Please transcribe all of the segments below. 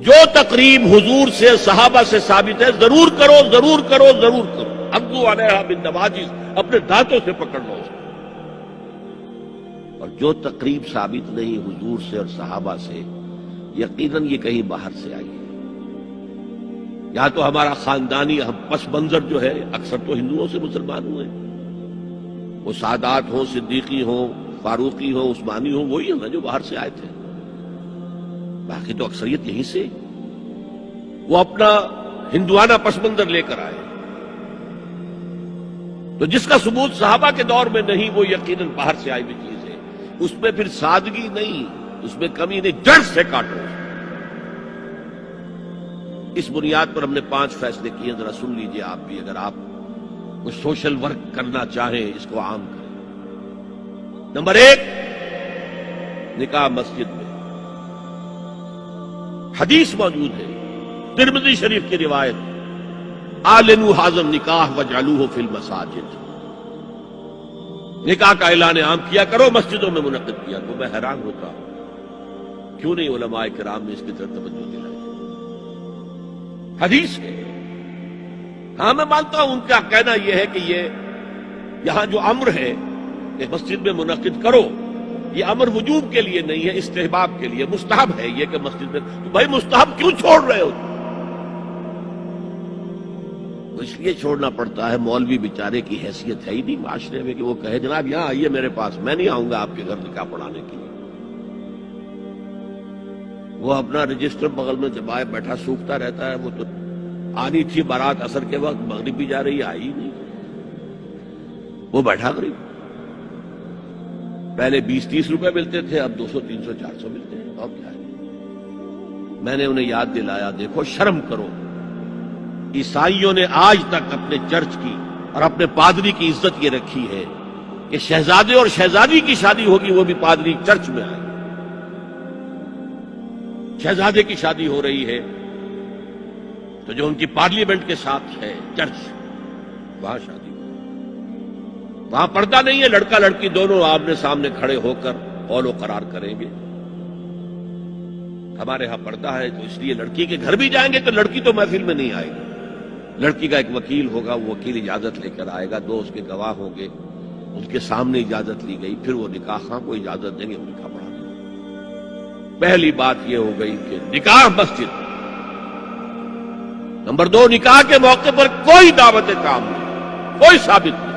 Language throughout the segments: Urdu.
جو تقریب حضور سے صحابہ سے ثابت ہے ضرور کرو ضرور کرو ضرور کرو. عضوا علیہا بالنواجذ، اپنے دانتوں سے پکڑ لو اس کو. اور جو تقریب ثابت نہیں حضور سے اور صحابہ سے، یقیناً یہ کہیں باہر سے آئی ہے. یا تو ہمارا خاندانی پس منظر جو ہے، اکثر تو ہندوؤں سے مسلمان ہوئے، وہ سادات ہوں، صدیقی ہوں، فاروقی ہوں، عثمانی ہوں، وہی ہیں نا جو باہر سے آئے تھے. باقی تو اکثریت یہیں سے، وہ اپنا ہندوانہ پس منظر لے کر آئے. تو جس کا ثبوت صحابہ کے دور میں نہیں، وہ یقیناً باہر سے آئی ہوئی چیز ہے. اس میں پھر سادگی نہیں، اس میں کمی نہیں، جڑ سے کاٹو. اس بنیاد پر ہم نے 5 فیصلے کیے، ذرا سن لیجئے آپ بھی. اگر آپ کوئی سوشل ورک کرنا چاہیں اس کو عام کریں. نمبر 1، نکاح مسجد میں. حدیث موجود ہے، ترمذی شریف کی روایت، اعلنوا ھذا النکاح واجعلوہ فی المساجد. نکاح کا اعلان عام کیا کرو، مسجدوں میں منعقد کیا کرو. میں حیران ہوتا ہوں کیوں نہیں علماء کرام نے اس کی طرف توجہ دلائی. حدیث ہے. ہاں میں مانتا ہوں ان کا کہنا یہ ہے کہ یہ یہاں جو امر ہے کہ مسجد میں منعقد کرو، یہ امر وجوب کے لیے نہیں ہے، استحباب کے لیے. مستحب ہے یہ کہ مسجد میں. تو بھائی مستحب کیوں چھوڑ رہے ہو؟ اس لیے چھوڑنا پڑتا ہے، مولوی بیچارے کی حیثیت ہے ہی نہیں معاشرے میں کہ وہ کہے جناب یہاں آئیے میرے پاس، میں نہیں آؤں گا آپ کے گھر نکاح پڑھانے کے لیے. وہ اپنا رجسٹر بغل میں دبائے بیٹھا سوکھتا رہتا ہے. وہ تو آنی تھی بارات عصر کے وقت، مغرب بھی جا رہی، آئی نہیں، وہ بیٹھا غریب. پہلے 20-30 روپے ملتے تھے، اب 200 300 400 ملتے ہیں. اور کیا ہے؟ میں نے انہیں یاد دلایا دیکھو شرم کرو. عیسائیوں نے آج تک اپنے چرچ کی اور اپنے پادری کی عزت یہ رکھی ہے کہ شہزادے اور شہزادی کی شادی ہوگی وہ بھی پادری چرچ میں آئے. شہزادے کی شادی ہو رہی ہے تو جو ان کی پارلیمنٹ کے ساتھ ہے چرچ، وہاں شادی ہو. وہاں پردہ نہیں ہے، لڑکا لڑکی دونوں آمنے سامنے کھڑے ہو کر قول و قرار کریں گے. ہمارے ہاں پردہ ہے تو اس لیے لڑکی کے گھر بھی جائیں گے تو لڑکی تو محفل میں نہیں آئے گی. لڑکی کا ایک وکیل ہوگا، وہ وکیل اجازت لے کر آئے گا، 2 اس کے گواہ ہوں گے، ان کے سامنے اجازت لی گئی، پھر وہ نکاح خواہ کو اجازت دیں گے، وہ نکاح پڑھا دیں گے. پہلی بات یہ ہو گئی کہ نکاح مسجد. نمبر 2، نکاح کے موقع پر کوئی دعوت طعام نہیں، کوئی ثابت نہیں.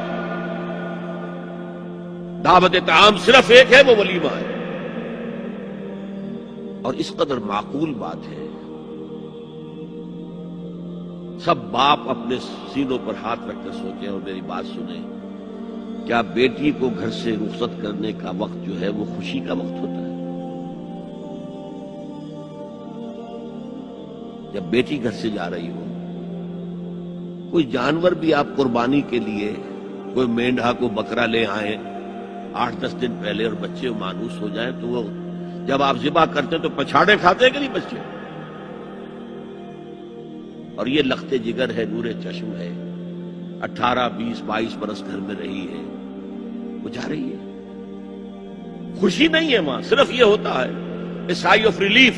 دعوت طعام صرف ایک ہے، وہ ولیمہ ہے. اور اس قدر معقول بات ہے، سب باپ اپنے سینوں پر ہاتھ رکھ کر سوچیں اور میری بات سنیں. کیا بیٹی کو گھر سے رخصت کرنے کا وقت جو ہے وہ خوشی کا وقت ہوتا ہے؟ جب بیٹی گھر سے جا رہی ہو، کوئی جانور بھی آپ قربانی کے لیے، کوئی مینڈھا کو بکرا لے آئیں 8-10 دن پہلے اور بچے مانوس ہو جائیں تو وہ جب آپ ذبح کرتے ہیں تو پچھاڑے کھاتے ہیں کہ نہیں بچے؟ اور یہ لخت جگر ہے، نور چشم ہے، 18-20-22 برس گھر میں رہی ہے، وہ جا رہی ہے. خوشی نہیں ہے وہاں، صرف یہ ہوتا ہے اے سائی آف ریلیف.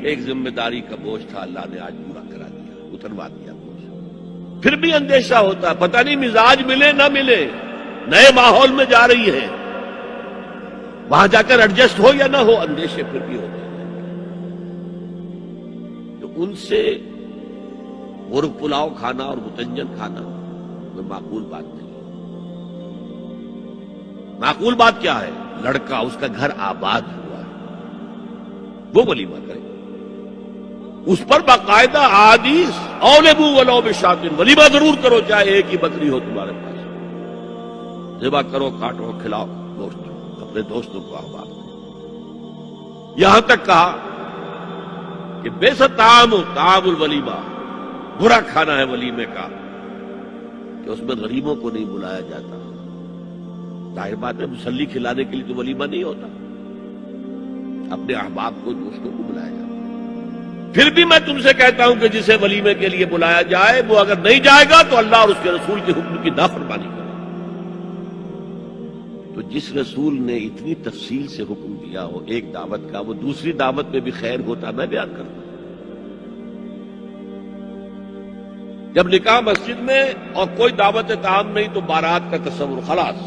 ایک ذمہ داری کا بوجھ تھا، اللہ نے آج پورا کرا دیا، اتروا دیا بوجھ. پھر بھی اندیشہ ہوتا ہے، پتہ نہیں مزاج ملے نہ ملے، نئے ماحول میں جا رہی ہے، وہاں جا کر ایڈجسٹ ہو یا نہ ہو، اندیشے پھر بھی ہوتے ہیں. تو ان سے مرغ پلاؤ کھانا اور متنجن کھانا کوئی معقول بات نہیں. معقول بات کیا ہے؟ لڑکا، اس کا گھر آباد ہوا ہے، وہ ولیمہ کرے. اس پر باقاعدہ حدیث اولبو ولو بشاۃ، ولیمہ ضرور کرو چاہے ایک ہی بکری ہو تمہارے پاس. ذبح کرو، کاٹو، کھلاؤ دوست، اپنے دوستوں کو احباب. یہاں تک کہا کہ بیسا طعام الولیمہ، برا کھانا ہے ولیمے کا کہ اس میں غریبوں کو نہیں بلایا جاتا. ظاہر بات ہے مسلی کھلانے کے لیے تو ولیمہ نہیں ہوتا، اپنے احباب کو، دوستوں کو بلایا جاتا. پھر بھی میں تم سے کہتا ہوں کہ جسے ولیمے کے لیے بلایا جائے وہ اگر نہیں جائے گا تو اللہ اور اس کے رسول کے حکم کی نافرمانی کرے. تو جس رسول نے اتنی تفصیل سے حکم دیا ہو ایک دعوت کا، وہ دوسری دعوت میں بھی خیر ہوتا. میں بیان کرتا ہوں جب نکاح مسجد میں اور کوئی دعوت طعام نہیں تو بارات کا تصور خلاص.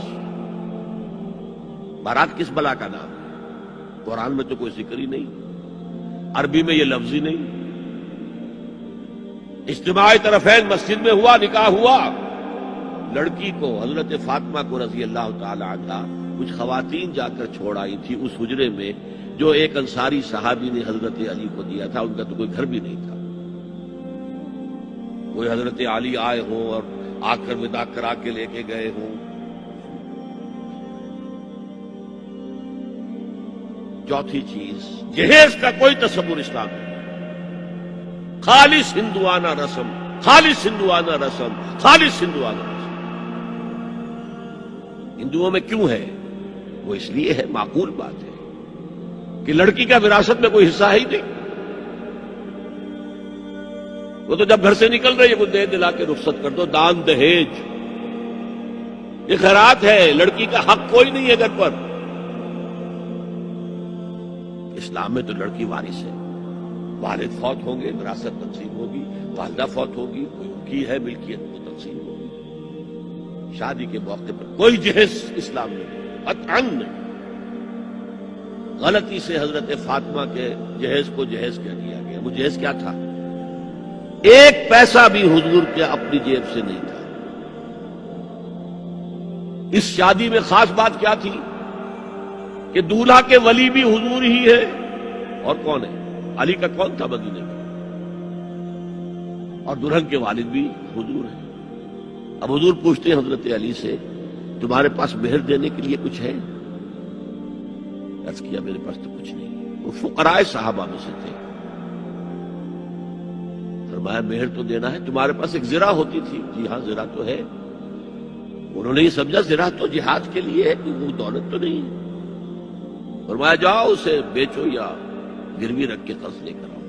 بارات کس بلا کا نام ہے؟ قرآن میں تو کوئی ذکر ہی نہیں، عربی میں یہ لفظ ہی نہیں. اجتماع طرفین مسجد میں ہوا، نکاح ہوا. لڑکی کو حضرت فاطمہ کو رضی اللہ تعالی عنہا کچھ خواتین جا کر چھوڑ آئی تھی اس حجرے میں جو ایک انصاری صحابی نے حضرت علی کو دیا تھا. ان کا تو کوئی گھر بھی نہیں تھا. کوئی حضرت علی آئے ہوں اور آ کر ودا کرا کے لے کے گئے ہوں. چوتھی چیز، جہیز کا کوئی تصور اسلام نہیں. خالص ہندوانہ رسم، خالص ہندوانہ رسم، خالص ہندوانہ رسم. ہندوؤں میں کیوں ہے؟ وہ اس لیے ہے، معقول بات ہے کہ لڑکی کا وراثت میں کوئی حصہ ہے ہی نہیں. وہ تو جب گھر سے نکل رہی ہے وہ دے دلا کے رخصت کر دو. دان دہیج یہ خیرات ہے، لڑکی کا حق کوئی نہیں ہے گھر پر. اسلام میں تو لڑکی وارث ہے. والد فوت ہوں گے وراثت تقسیم ہوگی، والدہ فوت ہوگی کوئی ان کی ہے ملکیت وہ تقسیم ہوگی. شادی کے موقع پر کوئی جہیز اسلام میں قطعاً نہیں. غلطی سے حضرت فاطمہ کے جہیز کو جہیز کیا دیا گیا. وہ جہیز کیا تھا؟ ایک پیسہ بھی حضور کے اپنی جیب سے نہیں تھا. اس شادی میں خاص بات کیا تھی کہ دولہا کے ولی بھی حضور ہی ہے. اور کون ہے؟ علی کا کون تھا مدینے میں؟ اور دلہن کے والد بھی حضور ہیں. اب حضور پوچھتے ہیں حضرت علی سے تمہارے پاس مہر دینے کے لیے کچھ ہے؟ عرض کیا میرے پاس تو کچھ نہیں. وہ فقراء صحابہ میں سے تھے. فرمایا مہر تو دینا ہے. تمہارے پاس ایک زرہ ہوتی تھی؟ جی ہاں زرہ تو ہے. انہوں نے یہ سمجھا زرہ تو جہاد کے لیے ہے، وہ دولت تو نہیں ہے. فرمایا جاؤ اسے بیچو یا گروی رکھ کے قرض لے کر آؤ.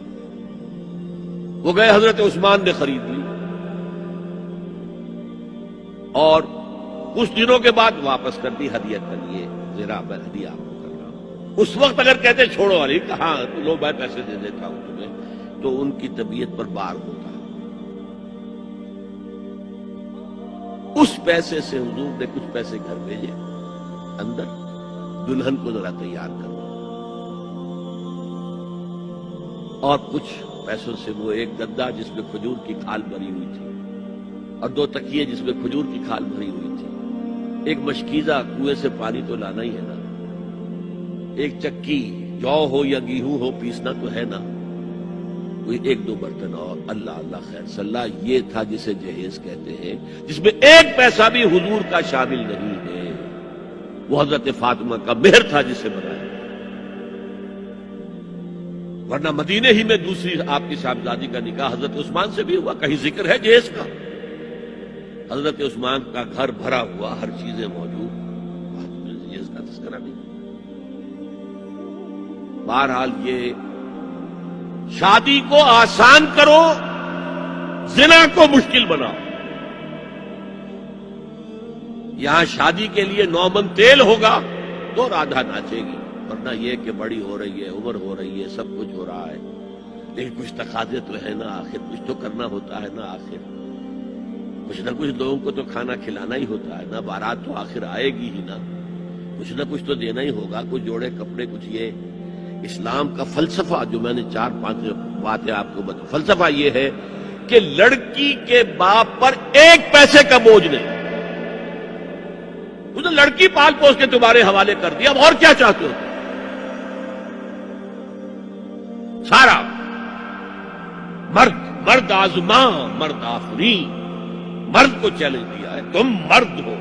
وہ گئے، حضرت عثمان نے خرید لی اور کچھ دنوں کے بعد واپس کر دی ہدیہ کے لیے. زرہ میں ہدیہ آپ کو کر رہا ہوں. اس وقت اگر کہتے چھوڑو علی، کہاں لو میں پیسے دے دیتا ہوں تمہیں، تو ان کی طبیعت پر بار ہوتا. اس پیسے سے حضور نے کچھ پیسے گھر بھیجے اندر، دلہن کو ذرا تیار کرو. اور کچھ پیسوں سے وہ ایک گدا جس میں کھجور کی کھال بھری ہوئی تھی اور 2 تکیے جس میں کھجور کی کھال بھری ہوئی تھی. ایک مشکیزہ، کنویں سے پانی تو لانا ہی ہے نا. ایک چکی، جو ہو یا گیہوں ہو پیسنا تو ہے نا. کوئی 1-2 برتن اور اللہ اللہ خیر صلی اللہ. یہ تھا جسے جہیز کہتے ہیں، جس میں ایک پیسہ بھی حضور کا شامل نہیں ہے. وہ حضرت فاطمہ کا مہر تھا جسے بنایا. ورنہ مدینے ہی میں دوسری آپ کی صاحبزادی کا نکاح حضرت عثمان سے بھی ہوا. کہیں ذکر ہے جہیز کا؟ حضرت عثمان کا گھر بھرا ہوا، ہر چیزیں موجود، جہیز کا تذکرہ نہیں. بہرحال یہ شادی کو آسان کرو، زنا کو مشکل بناؤ. یہاں شادی کے لیے 9 من تیل ہوگا تو رادھا ناچے گی. ورنہ یہ کہ بڑی ہو رہی ہے، عمر ہو رہی ہے، سب کچھ ہو رہا ہے، لیکن کچھ تقاضے تو ہے نا. آخر کچھ تو کرنا ہوتا ہے نا. آخر کچھ نہ کچھ لوگوں کو تو کھانا کھلانا ہی ہوتا ہے نا. بارات تو آخر آئے گی ہی نا. کچھ نہ کچھ تو دینا ہی ہوگا. کچھ جوڑے کپڑے، کچھ یہ. اسلام کا فلسفہ جو میں نے 4-5 باتیں آپ کو بتا، فلسفہ یہ ہے کہ لڑکی کے باپ پر 1 پیسے کا بوجھ نہیں. اس نے لڑکی پال پوس کے تمہارے حوالے کر دیا، اب اور کیا چاہتے ہو؟ سارا مرد آزماں مرد آفری. مرد کو چیلنج دیا ہے، تم مرد ہو،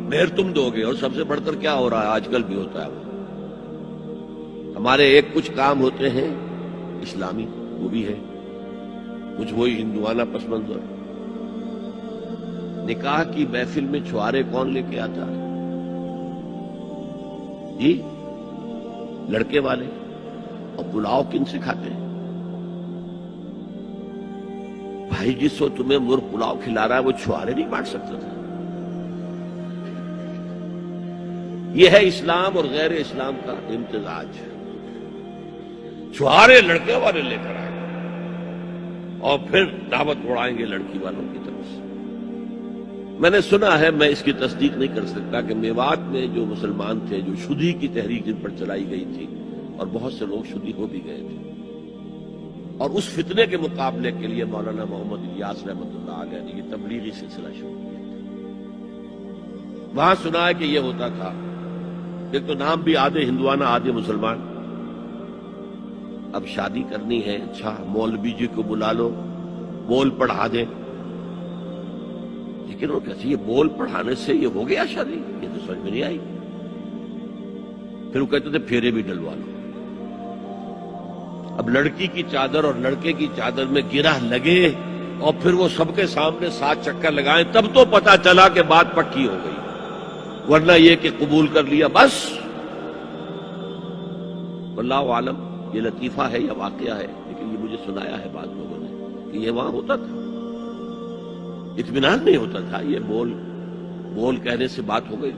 مہر تم دو گے. اور سب سے بڑھ کر کیا ہو رہا ہے آج کل بھی ہوتا ہے، ہمارے ایک کچھ کام ہوتے ہیں اسلامی، وہ بھی ہے کچھ وہی ہندوانہ پس منظر. نکاح کی محفل میں چھوارے کون لے کے آتا ہے؟ جی لڑکے والے. اور پلاؤ کن سے کھاتے ہیں؟ بھائی جس کو تمہیں مرغ پلاؤ کھلا رہا ہے وہ چھوارے نہیں بانٹ سکتا تھا. یہ ہے اسلام اور غیر اسلام کا امتزاج. چھوارے لڑکے والے لے کر آئے. اور پھر دعوت اڑائیں گے لڑکی والوں کی طرف سے۔ میں نے سنا ہے، میں اس کی تصدیق نہیں کر سکتا، کہ میوات میں جو مسلمان تھے جو شدی کی تحریک جن پر چلائی گئی تھی، اور بہت سے لوگ شدی ہو بھی گئے تھے، اور اس فتنے کے مقابلے کے لیے مولانا محمد الیاس رحمۃ اللہ علیہ نے یہ تبلیغی سلسلہ شروع کیا تھا۔ وہاں سنا ہے کہ یہ ہوتا تھا، ایک تو نام بھی آدھے ہندوانہ آدھے مسلمان، اب شادی کرنی ہے، اچھا مولوی جی کو بلا لو، بول پڑھا دیں، لیکن وہ کہتے یہ بول پڑھانے سے یہ ہو گیا شادی؟ یہ تو سمجھ میں نہیں آئی۔ پھر وہ کہتے تھے پھیرے بھی ڈلوا لو۔ اب لڑکی کی چادر اور لڑکے کی چادر میں گرہ لگے اور پھر وہ سب کے سامنے 7 چکر لگائیں، تب تو پتا چلا کہ بات پکی ہو گئی، ورنہ یہ کہ قبول کر لیا بس۔ واللہ عالم یہ لطیفہ ہے یا واقعہ ہے، لیکن یہ مجھے سنایا ہے بعض لوگوں نے کہ یہ وہاں ہوتا تھا، اطمینان نہیں ہوتا تھا، یہ بول کہنے سے بات ہو گئی۔